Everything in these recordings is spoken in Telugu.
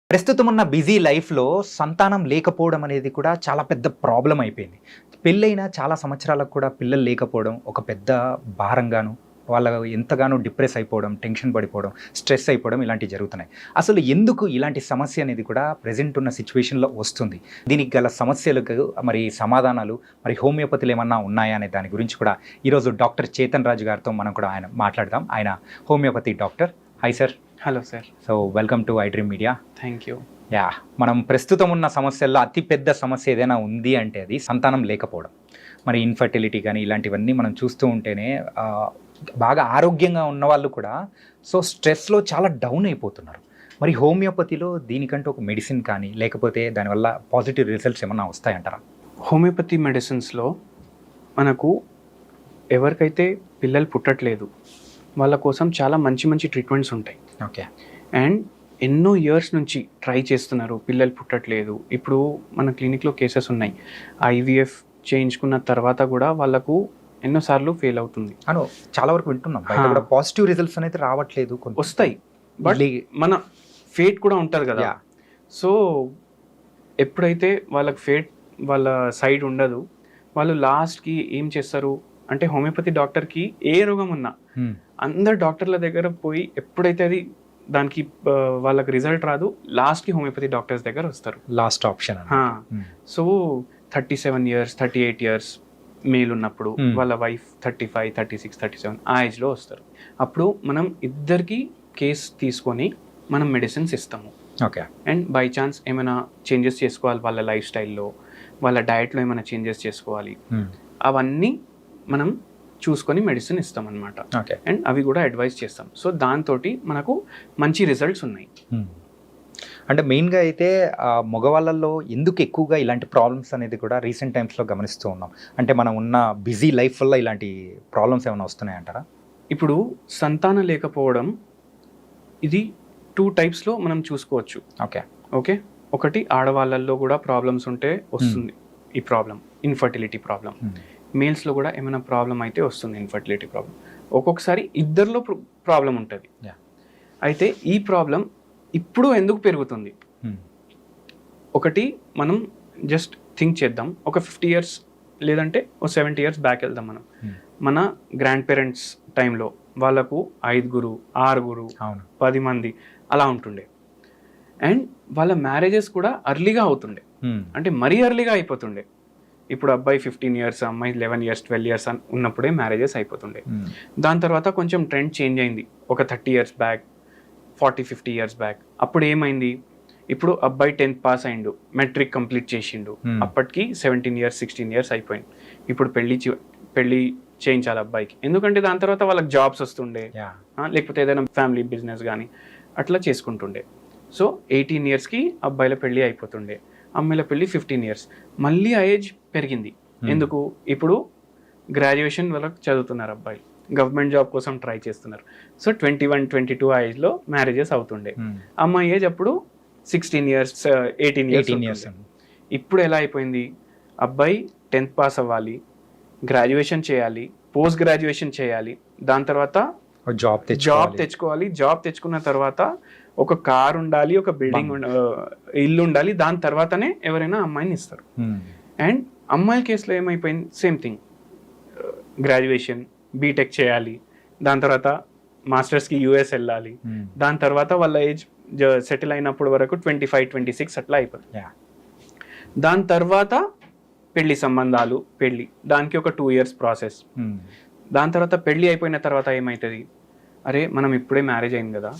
ప్రస్తుతం ఉన్న బిజీ లైఫ్‌లో సంతానం లేకపోవడం అనేది కూడా చాలా పెద్ద ప్రాబ్లమ్ అయిపోయింది. పెళ్ళైన చాలా సంవత్సరాలకు కూడా పిల్లలు లేకపోవడం ఒక పెద్ద భారంగాను, వాళ్ళు ఎంతగానో డిప్రెస్ అయిపోవడం, టెన్షన్ పడిపోవడం, స్ట్రెస్ అయిపోవడం ఇలాంటివి జరుగుతున్నాయి. అసలు ఎందుకు ఇలాంటి సమస్య అనేది కూడా ప్రెజెంట్ ఉన్న సిట్యుయేషన్‌లో వస్తుంది? దీనికి గల సమస్యలకు మరి సమాధానాలు మరి హోమియోపతిలో ఏమన్నా ఉన్నాయా అనే దాని గురించి కూడా ఈరోజు డాక్టర్ చేతన్ రాజు గారితో మనం కూడా మాట్లాడదాం. ఆయన homeopathy doctor. Hi sir. Hello sir. So welcome to iDream media. Thank you. మనం ప్రస్తుతం ఉన్న సమస్యల్లో అతి పెద్ద సమస్య ఏదైనా ఉంది అంటే అది సంతానం లేకపోవడం. మరి ఇన్ఫర్టిలిటీ కానీ ఇలాంటివన్నీ మనం చూస్తూ ఉంటేనే బాగా ఆరోగ్యంగా ఉన్న వాళ్ళు కూడా సో స్ట్రెస్లో చాలా డౌన్ అయిపోతున్నారు. మరి హోమియోపతిలో దీనికంటూ ఒక మెడిసిన్ కానీ లేకపోతే దానివల్ల పాజిటివ్ రిజల్ట్స్ ఏమన్నా వస్తాయంటారా? హోమియోపతి మెడిసిన్స్లో మనకు ఎవరికైతే పిల్లలు పుట్టట్లేదు వాళ్ళ కోసం చాలా మంచి మంచి ట్రీట్మెంట్స్ ఉంటాయి. ఓకే. అండ్ ఎన్నో ఇయర్స్ నుంచి ట్రై చేస్తున్నారు, పిల్లలు పుట్టట్లేదు. ఇప్పుడు మన క్లినిక్లో కేసెస్ ఉన్నాయి. ఐవీఎఫ్ చేయించుకున్న తర్వాత కూడా వాళ్ళకు ఎన్నోసార్లు ఫెయిల్ అవుతుంది. అను చాలా వరకు వింటున్నాం. పాజిటివ్ రిజల్ట్స్ అనేది రావట్లేదు. వస్తాయి, బట్ మన ఫేట్ కూడా ఉంటుంది కదా. సో ఎప్పుడైతే వాళ్ళకి ఫేట్ వాళ్ళ సైడ్ ఉండదు, వాళ్ళు లాస్ట్కి ఏం చేస్తారు అంటే హోమియోపతి డాక్టర్కి ఏ రోగం ఉన్నా అందరు డాక్టర్ల దగ్గర పోయి ఎప్పుడైతే అది దానికి వాళ్ళకి రిజల్ట్ రాదు, లాస్ట్కి హోమియోపతి డాక్టర్స్ దగ్గర వస్తారు. Last option. So 37 years 38 years male ఉన్నప్పుడు వాళ్ళ వైఫ్ 35 36 37 ఆ ఏజ్లో వస్తారు. అప్పుడు మనం ఇద్దరికి కేస్ తీసుకొని మనం మెడిసిన్స్ ఇస్తాము. ఓకే. అండ్ బై ఛాన్స్ ఏమైనా చేంజెస్ చేసుకోవాలి, వాళ్ళ లైఫ్ స్టైల్లో వాళ్ళ డయట్లో ఏమైనా చేంజెస్ చేసుకోవాలి, అవన్నీ మనం చూసుకొని మెడిసిన్ ఇస్తాం అనమాట. ఓకే. అండ్ అవి కూడా అడ్వైస్ చేస్తాం. సో దాంతో మనకు మంచి రిజల్ట్స్ ఉన్నాయి. అంటే మెయిన్గా అయితే మగవాళ్ళల్లో ఎందుకు ఎక్కువగా ఇలాంటి ప్రాబ్లమ్స్ అనేది కూడా రీసెంట్ టైమ్స్లో గమనిస్తూ ఉన్నాం. అంటే మనం ఉన్న బిజీ లైఫ్ వల్ల ఇలాంటి ప్రాబ్లమ్స్ ఏమైనా వస్తున్నాయంటారా? ఇప్పుడు సంతానం లేకపోవడం ఇది 2 typesలో మనం చూసుకోవచ్చు. ఓకే. ఓకే. ఒకటి ఆడవాళ్ళల్లో కూడా ప్రాబ్లమ్స్ ఉంటే వస్తుంది ఈ ప్రాబ్లం, ఇన్ఫర్టిలిటీ ప్రాబ్లం. మేల్స్లో కూడా ఏమైనా ప్రాబ్లం అయితే వస్తుంది ఇన్ఫర్టిలిటీ ప్రాబ్లం. ఒక్కొక్కసారి ఇద్దరిలో ప్రాబ్లం ఉంటుంది. అయితే ఈ ప్రాబ్లం ఇప్పుడు ఎందుకు పెరుగుతుంది? ఒకటి మనం జస్ట్ థింక్ చేద్దాం. ఒక 50 years లేదంటే ఒక 70 years బ్యాక్ వెళ్దాం. మన గ్రాండ్ పేరెంట్స్ టైంలో వాళ్ళకు 5 6 10 మంది అలా ఉంటుండే. అండ్ వాళ్ళ మ్యారేజెస్ కూడా అర్లీగా అవుతుండే, అంటే మరీ అర్లీగా అయిపోతుండే. ఇప్పుడు అబ్బాయి 15 years, అమ్మాయి 11 years 12 years ఉన్నప్పుడే మ్యారేజెస్ అయిపోతుండే. దాని తర్వాత కొంచెం ట్రెండ్ చేంజ్ అయింది ఒక 30 years బ్యాక్, 40-50 years బ్యాక్. అప్పుడు ఏమైంది, ఇప్పుడు అబ్బాయి 10th పాస్ అయిండు, మెట్రిక్ కంప్లీట్ చేసిండు, అప్పటికి 17 years 16 years అయిపోయింది. ఇప్పుడు పెళ్ళి చేయించాలి అబ్బాయికి, ఎందుకంటే దాని తర్వాత వాళ్ళకి జాబ్స్ వస్తుండే, లేకపోతే ఏదైనా ఫ్యామిలీ బిజినెస్ కానీ అట్లా చేసుకుంటుండే. సో 18 yearsకి అబ్బాయిల పెళ్ళి అయిపోతుండే, అమ్మాయిల పెళ్ళి 15 years. మళ్ళీ ఆ ఏజ్ పెరిగింది. ఎందుకు? ఇప్పుడు గ్రాడ్యుయేషన్ వరకు చదువుతున్నారు అబ్బాయిలు, గవర్నమెంట్ జాబ్ కోసం ట్రై చేస్తున్నారు. సో 21-22 ఆ ఏజ్లో మ్యారేజెస్ అవుతుండే. అమ్మాయి ఏజ్ అప్పుడు 16 years 18 years. ఇప్పుడు ఎలా అయిపోయింది, అబ్బాయి 10th పాస్ అవ్వాలి, గ్రాడ్యుయేషన్ చేయాలి, పోస్ట్ గ్రాడ్యుయేషన్ చేయాలి, దాని తర్వాత జాబ్ తెచ్చుకోవాలి. జాబ్ తెచ్చుకున్న తర్వాత ఒక కార్ ఉండాలి, ఒక బిల్డింగ్ ఇల్లు ఉండాలి, దాని తర్వాతనే ఎవరైనా అమ్మాయిని ఇస్తారు. అండ్ అమ్మాయిల కేసులో ఏమైపోయింది, సేమ్ థింగ్, గ్రాడ్యుయేషన్ బీటెక్ చేయాలి, దాని తర్వాత మాస్టర్స్కి యూఎస్ వెళ్ళాలి, దాని తర్వాత వాళ్ళ ఏజ్ సెటిల్ అయినప్పుడు వరకు 25-26 అట్లా అయిపోతుంది. దాని తర్వాత పెళ్లి సంబంధాలు, దానికి ఒక 2 years ప్రాసెస్. దాని తర్వాత పెళ్ళి అయిపోయిన తర్వాత ఏమవుతుంది, అరే మనం ఇప్పుడే మ్యారేజ్ అయింది కదా,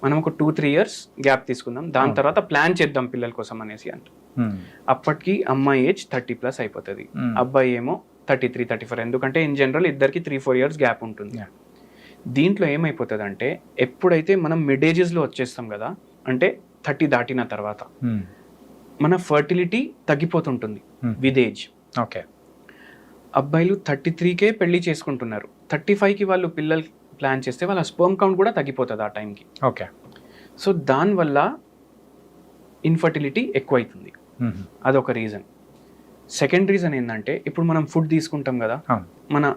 మనం ఒక 2-3 years గ్యాప్ తీసుకుందాం, దాని తర్వాత ప్లాన్ చేద్దాం పిల్లల కోసం అనేసి అంట. అప్పటికి అమ్మాయి ఏజ్ 30+ అయిపోతుంది, అబ్బాయి ఏమో 33-34. ఎందుకంటే ఇన్ జనరల్ ఇద్దరికి 3-4 years గ్యాప్ ఉంటుంది. దీంట్లో ఏమైపోతుంది అంటే ఎప్పుడైతే మనం మిడ్ ఏజెస్లో వచ్చేస్తాం కదా, అంటే 30 దాటిన తర్వాత మన ఫర్టిలిటీ తగ్గిపోతుంటుంది విత్ ఏజ్. ఓకే. అబ్బాయిలు 33కే పెళ్లి చేసుకుంటున్నారు, 35కి వాళ్ళు పిల్లలు ప్లాన్ చేస్తే వాళ్ళ స్పెర్మ్ కౌంట్ కూడా తగ్గిపోతుంది ఆ టైంకి. ఓకే. సో దానివల్ల ఇన్ఫర్టిలిటీ ఎక్కువ అవుతుంది. అదొక రీజన్. సెకండ్ రీజన్ ఏంటంటే ఇప్పుడు మనం ఫుడ్ తీసుకుంటాం కదా, మన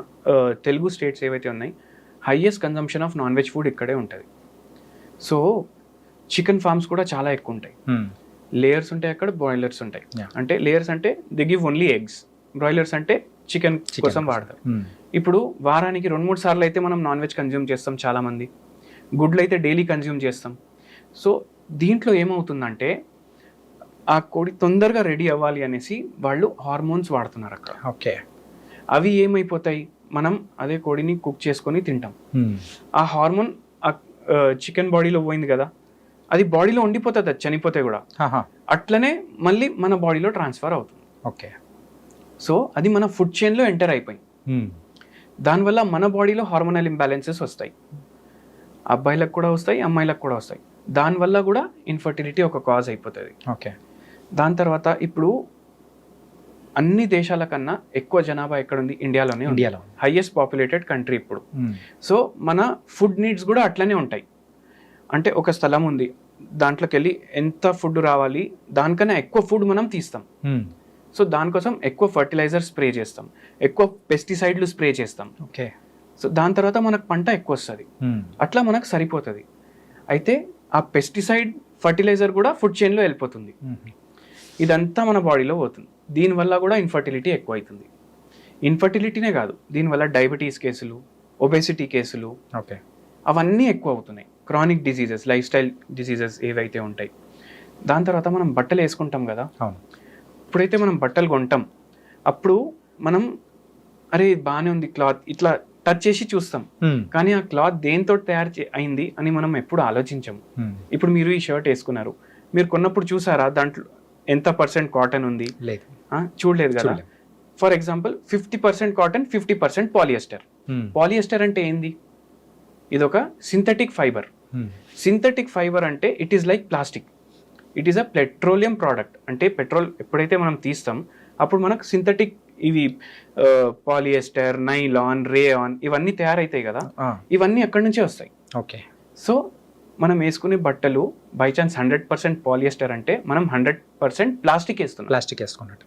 తెలుగు స్టేట్స్ ఏవైతే ఉన్నాయి highest consumption of non veg food ఇక్కడే ఉంటుంది. సో చికెన్ ఫార్మ్స్ కూడా చాలా ఎక్కువ ఉంటాయి. లేయర్స్ ఉంటాయి, అక్కడ బాయిలర్స్ ఉంటాయి. Yeah. అంటే లేయర్స్ అంటే they give only eggs, broilers అంటే చికెన్ కోసం వాడతారు. ఇప్పుడు వారానికి 2-3 సార్లు అయితే మనం నాన్ వెజ్ కన్జ్యూమ్ చేస్తాం, చాలా మంది గుడ్లు అయితే డైలీ కన్జ్యూమ్ చేస్తాం. సో దీంట్లో ఏమవుతుందంటే ఆ కోడి తొందరగా రెడీ అవ్వాలి అనేసి వాళ్ళు హార్మోన్స్ వాడుతున్నారు అక్కడ. ఓకే. అవి ఏమైపోతాయి, మనం అదే కోడిని కుక్ చేసుకొని తింటాం. ఆ హార్మోన్ చికెన్ బాడీలో పోయింది కదా, అది బాడీలో ఉండిపోతుంది, అది చనిపోతే కూడా అట్లనే మళ్ళీ మన బాడీలో ట్రాన్స్ఫర్ అవుతుంది. ఓకే. సో అది మన ఫుడ్ చైన్లో ఎంటర్ అయిపోయింది. దానివల్ల మన బాడీలో హార్మోనల్ ఇంబ్యాలెన్సెస్ వస్తాయి, అబ్బాయిలకు కూడా వస్తాయి, అమ్మాయిలకు కూడా వస్తాయి. దానివల్ల కూడా ఇన్ఫర్టిలిటీ ఒక కాజ్ అయిపోతుంది. ఓకే. దాని తర్వాత ఇప్పుడు అన్ని దేశాల కన్నా ఎక్కువ జనాభా ఎక్కడుంది, ఇండియాలోనే. ఇండియాలో హైయెస్ట్ పాపులేటెడ్ కంట్రీ ఇప్పుడు. సో మన ఫుడ్ నీడ్స్ కూడా అట్లనే ఉంటాయి. అంటే ఒక స్థలం ఉంది, దాంట్లోకి వెళ్ళి ఎంత ఫుడ్ రావాలి దానికన్నా ఎక్కువ ఫుడ్ మనం తీస్తాం. సో దానికోసం ఎక్కువ ఫర్టిలైజర్ స్ప్రే చేస్తాం, ఎక్కువ పెస్టిసైడ్లు స్ప్రే చేస్తాం. ఓకే. సో దాని తర్వాత మనకు పంట ఎక్కువ వస్తుంది, అట్లా మనకు సరిపోతుంది. అయితే ఆ పెస్టిసైడ్ ఫర్టిలైజర్ కూడా ఫుడ్ చైన్లో వెళ్ళిపోతుంది, ఇదంతా మన బాడీలో పోతుంది. దీనివల్ల కూడా ఇన్ఫర్టిలిటీ ఎక్కువ అవుతుంది. ఇన్ఫర్టిలిటీనే కాదు, దీనివల్ల డయాబెటీస్ కేసులు, ఒబేసిటీ కేసులు, ఓకే, అవన్నీ ఎక్కువ అవుతున్నాయి. Chronic diseases, life style diseases ఏవైతే ఉంటాయి. దాని తర్వాత మనం బట్టలు వేసుకుంటాం కదా, ఇప్పుడైతే మనం బట్టలు కొంటాం, అప్పుడు మనం అరే బాగానే ఉంది క్లాత్, ఇట్లా టచ్ చేసి చూస్తాం, కానీ ఆ క్లాత్ దేంతో తయారు అయింది అని మనం ఎప్పుడు ఆలోచించము. ఇప్పుడు మీరు ఈ షర్ట్ వేసుకున్నారు, మీరు కొన్నప్పుడు చూసారా దాంట్లో ఎంత % కాటన్ ఉంది? లేదు, చూడలేదు కదా. For example 50% cotton, 50% polyester. Polyester అంటే ఏంది? ఇదొక సింథటిక్ ఫైబర్. సింథటిక్ ఫైబర్ అంటే it is like plastic, it is a petroleum product. అంటే పెట్రోల్ ఎప్పుడైతే మనం తీస్తాం అప్పుడు మనకు సింథటిక్ ఇవి పాలియస్టర్, నైలాన్, రేయాన్ ఇవన్నీ తయారైతాయి కదా, ఇవన్నీ అక్కడి నుంచే వస్తాయి. ఓకే. సో మనం వేసుకునే బట్టలు బై ఛాన్స్ 100% పాలియస్టర్ అంటే మనం 100% ప్లాస్టిక్ వేస్తున్నాం. ప్లాస్టిక్ వేసుకున్నట్టు.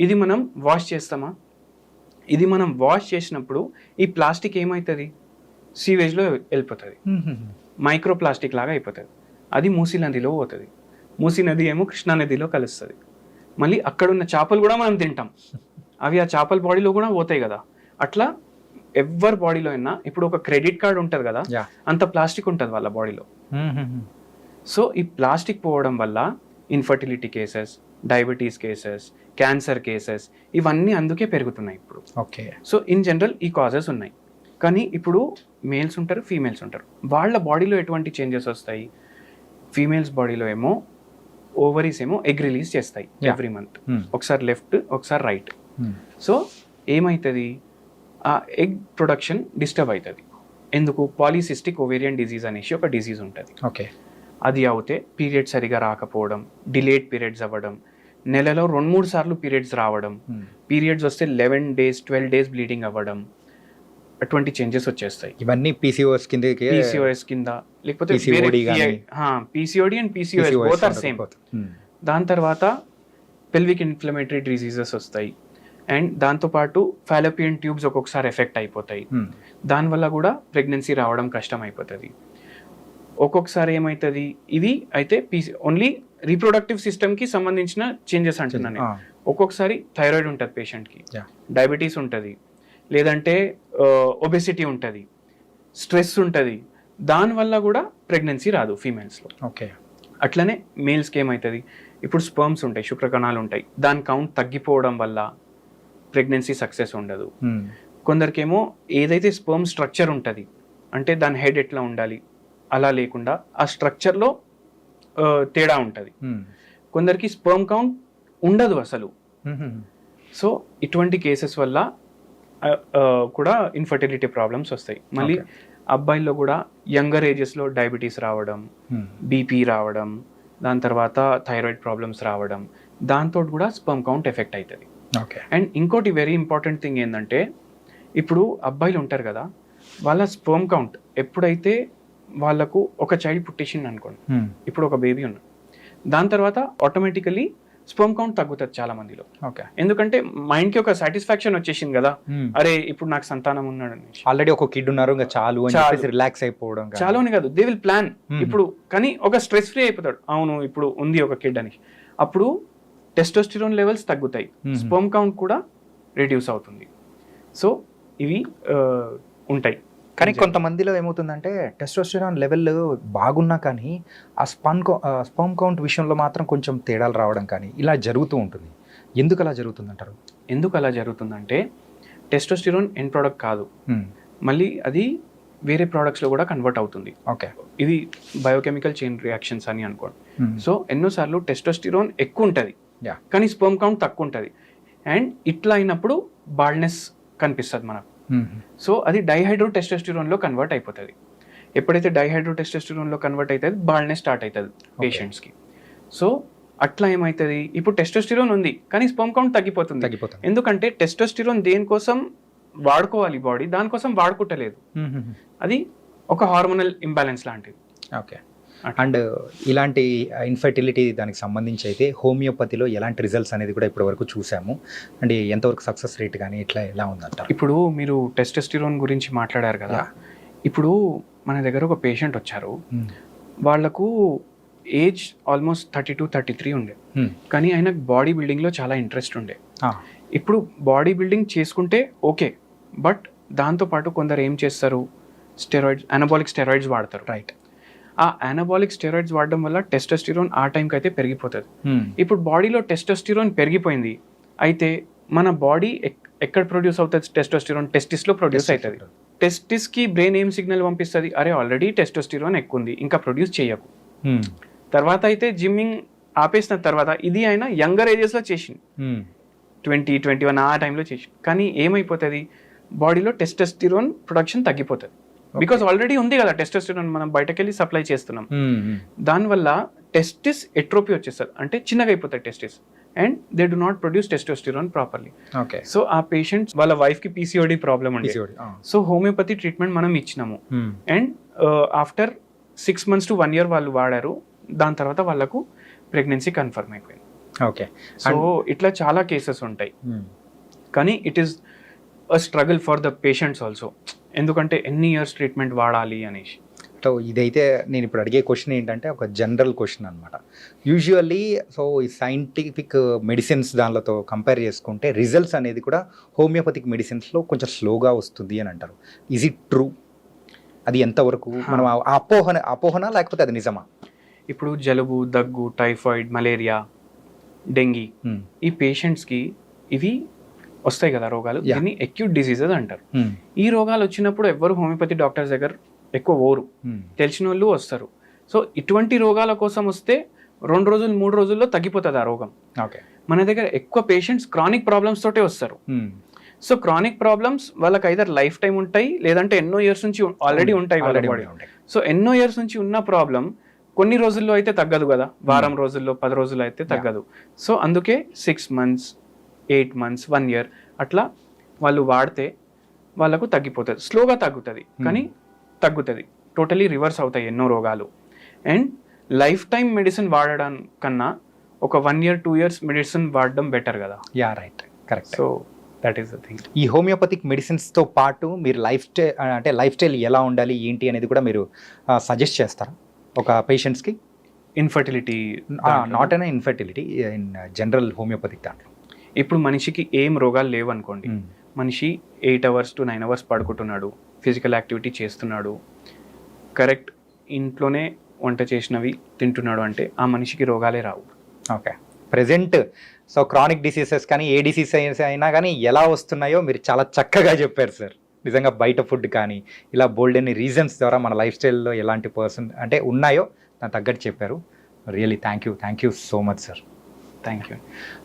ఇది మనం వాష్ చేస్తామా? ఇది మనం వాష్ చేసినప్పుడు ఈ ప్లాస్టిక్ ఏమవుతుంది, సీవేజ్లో వెళ్ళిపోతుంది, మైక్రో ప్లాస్టిక్ లాగా అయిపోతుంది. అది మూసీ నదిలో పోతుంది, మూసీ నది ఏమో కృష్ణా నదిలో కలుస్తుంది. మళ్ళీ అక్కడున్న చేపలు కూడా మనం తింటాం, అవి ఆ చేపల బాడీలో కూడా పోతాయి కదా. అట్లా ఎవరి బాడీలో అయినా ఇప్పుడు ఒక క్రెడిట్ కార్డ్ ఉంటుంది కదా, అంత ప్లాస్టిక్ ఉంటుంది వాళ్ళ బాడీలో. సో ఈ ప్లాస్టిక్ పోవడం వల్ల infertility cases, diabetes cases, cancer cases ఇవన్నీ అందుకే పెరుగుతున్నాయి ఇప్పుడు. ఓకే. సో ఇన్ జనరల్ ఈ కాజెస్ ఉన్నాయి. కానీ ఇప్పుడు మేల్స్ ఉంటారు, ఫీమేల్స్ ఉంటారు, వాళ్ళ బాడీలో ఎటువంటి చేంజెస్ వస్తాయి? ఫీమేల్స్ బాడీలో ఏమో ఓవరీస్ ఏమో ఎగ్ రిలీజ్ చేస్తాయి ఎవ్రీ మంత్, ఒకసారి లెఫ్ట్ ఒకసారి రైట్. సో ఏమవుతుంది, ఆ ఎగ్ ప్రొడక్షన్ డిస్టర్బ్ అవుతుంది. ఎందుకు? పాలిసిస్టిక్ ఓవేరియన్ డిజీజ్ అనేసి ఒక డిజీజ్ ఉంటుంది. ఓకే. అది అవుతే పీరియడ్ సరిగా రాకపోవడం, డిలేడ్ పీరియడ్స్ అవ్వడం, నెలలో 2-3 సార్లు పీరియడ్స్ రావడం, పీరియడ్స్ వస్తే 11 days 12 days బ్లీడింగ్ అవ్వడం, అటువంటి చేంజెస్ వచ్చేస్తాయి. ఇవన్నీ పీసీఓఎస్ కింద, లేకపోతే PCOD and PCOS both are same. దాని తర్వాత పెల్విక్ ఇన్ఫ్లమేటరీ డిసీజెస్ వస్తాయి, అండ్ దాంతోపాటు ఫాలోపియన్ ట్యూబ్స్ ఒక్కొక్కసారి ఎఫెక్ట్ అయిపోతాయి. దానివల్ల కూడా ప్రెగ్నెన్సీ రావడం కష్టం అయిపోతుంది. ఒక్కొక్కసారి ఏమవుతుంది, ఇవి అయితే ఓన్లీ రీప్రొడక్టివ్ సిస్టమ్కి సంబంధించిన చేంజెస్ అంటున్నాను. ఒక్కొక్కసారి థైరాయిడ్ ఉంటుంది పేషెంట్కి, డయాబెటీస్ ఉంటుంది, లేదంటే ఒబెసిటీ ఉంటుంది, స్ట్రెస్ ఉంటుంది, దానివల్ల కూడా ప్రెగ్నెన్సీ రాదు ఫీమేల్స్లో. ఓకే. అట్లనే మేల్స్కి ఏమవుతుంది, ఇప్పుడు స్పర్మ్స్ ఉంటాయి, శుక్రకణాలు ఉంటాయి, దాని కౌంట్ తగ్గిపోవడం వల్ల ప్రెగ్నెన్సీ సక్సెస్ ఉండదు. కొందరికేమో ఏదైతే స్పర్మ్ స్ట్రక్చర్ ఉంటుంది, అంటే దాని హెడ్ ఎట్లా ఉండాలి అలా లేకుండా ఆ స్ట్రక్చర్లో తేడా ఉంటుంది. కొందరికి స్పర్మ్ కౌంట్ ఉండదు అసలు. సో ఇటువంటి కేసెస్ వల్ల కూడా ఇన్ఫర్టిలిటీ ప్రాబ్లమ్స్ వస్తాయి. మళ్ళీ అబ్బాయిల్లో కూడా యంగర్ ఏజెస్లో డయాబెటీస్ రావడం, బీపీ రావడం, దాని తర్వాత థైరాయిడ్ ప్రాబ్లమ్స్ రావడం, దాంతో కూడా స్పర్మ్ కౌంట్ ఎఫెక్ట్ అవుతుంది. అండ్ ఇంకోటి వెరీ ఇంపార్టెంట్ థింగ్ ఏంటంటే, ఇప్పుడు అబ్బాయిలు ఉంటారు కదా, వాళ్ళ స్పర్మ్ కౌంట్ ఎప్పుడైతే వాళ్ళకు ఒక చైల్డ్ పుట్టేసింది అనుకోండి, ఇప్పుడు ఒక బేబీ ఉన్నాడు, దాని తర్వాత ఆటోమేటికలీ స్పర్మ్ కౌంట్ తగ్గుతుంది చాలా మందిలో. ఓకే. ఎందుకంటే మైండ్కి ఒక సాటిస్ఫాక్షన్ వచ్చేసింది కదా, అరే ఇప్పుడు నాకు సంతానం ఉన్నాడు అనేసి. ఆల్రెడీ ఒక కిడ్ ఉన్నారు, ఇంకా చాలు అని చెప్పేసి రిలాక్స్ అయిపోవడం. చాలు అని కాదు, దే విల్ ప్లాన్ ఇప్పుడు, కానీ ఒక స్ట్రెస్ ఫ్రీ అయిపోతాడు, అవును ఇప్పుడు ఉంది ఒక కిడ్ అని. అప్పుడు టెస్టోస్టిరోన్ లెవెల్స్ తగ్గుతాయి, స్పర్మ్ కౌంట్ కూడా రిడ్యూస్ అవుతుంది. సో ఇవి ఉంటాయి. కానీ కొంతమందిలో ఏమవుతుందంటే టెస్టోస్టెరాన్ లెవెల్ బాగున్నా కానీ ఆ స్పర్మ్ కౌంట్ విషయంలో మాత్రం కొంచెం తేడాలు రావడం కానీ ఇలా జరుగుతూ ఉంటుంది. ఎందుకు అలా జరుగుతుంది అంటారు? ఎందుకు అలా జరుగుతుందంటే టెస్టోస్టిరోన్ ఎండ్ ప్రోడక్ట్ కాదు, మళ్ళీ అది వేరే ప్రోడక్ట్స్లో కూడా కన్వర్ట్ అవుతుంది. ఓకే. ఇది బయోకెమికల్ చైన్ రియాక్షన్స్ అని అనుకోండి. సో ఎన్నోసార్లు టెస్టోస్టిరోన్ ఎక్కువ ఉంటుంది కానీ స్పర్మ్ కౌంట్ తక్కువ ఉంటుంది, అండ్ ఇట్లా అయినప్పుడు బాల్డ్నెస్ కనిపిస్తుంది మనకు. సో అది డైహైడ్రో టెస్టోస్టిరోన్లో కన్వర్ట్ అయిపోతుంది. ఎప్పుడైతే డైహైడ్రో టెస్టోస్టిరోన్లో కన్వర్ట్ అవుతుంది బాల్డ్నెస్ స్టార్ట్ అవుతుంది పేషెంట్స్కి. సో అట్లా ఏమవుతుంది, ఇప్పుడు టెస్టోస్టిరోన్ ఉంది కానీ స్పర్మ్ కౌంట్ తగ్గిపోతుంది. ఎందుకంటే టెస్టోస్టిరోన్ దేనికోసం వాడుకోవాలి బాడీ, దానికోసం వాడుకుంటలేదు. అది ఒక హార్మోనల్ ఇంబ్యాలెన్స్ లాంటిది. ఓకే. అండ్ ఇలాంటి ఇన్ఫర్టిలిటీ దానికి సంబంధించి అయితే హోమియోపతిలో ఎలాంటి రిజల్ట్స్ అనేది కూడా ఇప్పటివరకు చూసాము, అండ్ ఎంతవరకు సక్సెస్ రేట్ కానీ ఇట్లా ఎలా ఉందంటారు? ఇప్పుడు మీరు టెస్టోస్టిరోన్ గురించి మాట్లాడారు కదా, ఇప్పుడు మన దగ్గర ఒక పేషెంట్ వచ్చారు, వాళ్ళకు ఏజ్ ఆల్మోస్ట్ 32-33 ఉండే, కానీ ఆయనకు బాడీ బిల్డింగ్లో చాలా ఇంట్రెస్ట్ ఉండే. ఇప్పుడు బాడీ బిల్డింగ్ చేసుకుంటే ఓకే, బట్ దాంతోపాటు కొందరు ఏం చేస్తారు, స్టెరాయిడ్స్, అనబాలిక్ స్టెరాయిడ్స్ వాడతారు. రైట్. ఆ అనబాలిక్ స్టెరాయిడ్స్ వాడడం వల్ల టెస్టోస్టిరోన్ ఆ టైంకి అయితే పెరిగిపోతుంది. ఇప్పుడు బాడీలో టెస్టోస్టిరోన్ పెరిగిపోయింది, అయితే మన బాడీ ఎక్కడ ప్రొడ్యూస్ అవుతుంది టెస్టోస్టిరోన్? టెస్టిస్లో ప్రొడ్యూస్ అవుతుంది. టెస్టిస్కి బ్రెయిన్ ఏం సిగ్నల్ పంపిస్తుంది, అరే ఆల్రెడీ టెస్టోస్టిరోన్ ఎక్కువ ఉంది ఇంకా ప్రొడ్యూస్ చేయకు. తర్వాత అయితే జిమ్మింగ్ ఆపేసిన తర్వాత ఇది ఆయన యంగర్ ఏజెస్లో చేసింది, 20-21 ఆ టైంలో చేసింది, కానీ ఏమైపోతుంది బాడీలో టెస్టోస్టిరోన్ ప్రొడక్షన్ తగ్గిపోతుంది. బికాస్ ఆల్రెడీ ఉంది కదా టెస్టోస్టిరోన్, మనం బయటకెళ్ళి సప్లై చేస్తున్నాం. దానివల్ల టెస్టిస్ ఎట్రోపీ వచ్చేస్తుంది, అంటే చిన్నగా అయిపోతాయి testis, and they do not produce testosterone properly. So ఆ పేషెంట్స్ వాళ్ళ వైఫ్కి పీసీఓడి ప్రాబ్లమ్ ఉంది. సో హోమియోపతి ట్రీట్మెంట్ మనం ఇచ్చినాము, and after 6 months to 1 year వాళ్ళు వాడారు, దాని తర్వాత వాళ్ళకు ప్రెగ్నెన్సీ కన్ఫర్మ్ అయిపోయింది. ఓకే. సో ఇట్లా చాలా కేసెస్ ఉంటాయి, కానీ it is a struggle for the patients also, ఎందుకంటే ఎన్ని ఇయర్స్ ట్రీట్మెంట్ వాడాలి అనేసి. సో ఇదైతే నేను ఇప్పుడు అడిగే క్వశ్చన్ ఏంటంటే ఒక జనరల్ క్వశ్చన్ అనమాట. యూజువల్లీ సో ఈ సైంటిఫిక్ మెడిసిన్స్ దానితో కంపేర్ చేసుకుంటే రిజల్ట్స్ అనేది కూడా హోమియోపతిక్ మెడిసిన్స్లో కొంచెం స్లోగా వస్తుంది అని అంటారు. Is it true? అది ఎంతవరకు మనం అపోహన లేకపోతే అది నిజమా? ఇప్పుడు జలుబు, దగ్గు, టైఫాయిడ్, మలేరియా, డెంగీ, ఈ పేషెంట్స్కి ఇవి వస్తాయి కదా రోగాలు, దీన్ని అక్యూట్ డిసీజెస్ అంటారు. ఈ రోగాలు వచ్చినప్పుడు ఎవ్వరు హోమియోపతి డాక్టర్స్ దగ్గర ఎక్కువ ఓరు, తెలిసిన వాళ్ళు వస్తారు. సో ఇటువంటి రోగాల కోసం వస్తే 2 రోజులు 3 రోజుల్లో తగ్గిపోతుంది ఆ రోగం. మన దగ్గర ఎక్కువ పేషెంట్స్ క్రానిక్ ప్రాబ్లమ్స్ తోటే వస్తారు. సో క్రానిక్ ప్రాబ్లమ్స్ వాళ్ళకి ఐదర్ లైఫ్ టైం ఉంటాయి, లేదంటే ఎన్నో ఇయర్స్ నుంచి ఆల్రెడీ ఉంటాయి వాళ్ళ బాడీ. సో ఎన్నో ఇయర్స్ నుంచి ఉన్న ప్రాబ్లం కొన్ని రోజుల్లో అయితే తగ్గదు కదా, వారం రోజుల్లో 10 రోజుల్లో అయితే తగ్గదు. సో అందుకే 6 months, 8 months, 1 year అట్లా వాళ్ళు వాడితే వాళ్ళకు తగ్గిపోతుంది, స్లోగా తగ్గుతుంది కానీ తగ్గుతుంది. టోటలీ రివర్స్ అవుతాయి ఎన్నో రోగాలు. అండ్ లైఫ్ టైం మెడిసిన్ వాడడం కన్నా ఒక 1 year, 2 years మెడిసిన్ వాడడం బెటర్ కదా. Right, correct. So that is the thing. ఈ హోమియోపతిక్ మెడిసిన్స్తో పాటు మీరు లైఫ్ స్టైల్ ఎలా ఉండాలి ఏంటి అనేది కూడా మీరు సజెస్ట్ చేస్తారా ఒక పేషెంట్స్కి? Infertility, not an infertility, in general homoeopathic దాంట్లో ఇప్పుడు మనిషికి ఏం రోగాలు లేవు అనుకోండి, మనిషి 8 hours to 9 hours పడుకుంటున్నాడు, ఫిజికల్ యాక్టివిటీ చేస్తున్నాడు, కరెక్ట్ ఇంట్లోనే వంట చేసినవి తింటున్నాడు అంటే ఆ మనిషికి రోగాలే రావు. Okay. Present so chronic diseases కానీ ఏ డిసీజెస్ అయినా కానీ ఎలా వస్తున్నాయో మీరు చాలా చక్కగా చెప్పారు సార్. నిజంగా బయట ఫుడ్ కానీ ఇలా బోల్డ్ అన్ని రీజన్స్ ద్వారా మన లైఫ్ స్టైల్లో ఎలాంటి పర్సన్ అంటే ఉన్నాయో దానికి తగ్గట్టు చెప్పారు. Really thank you so much sir. Thank you.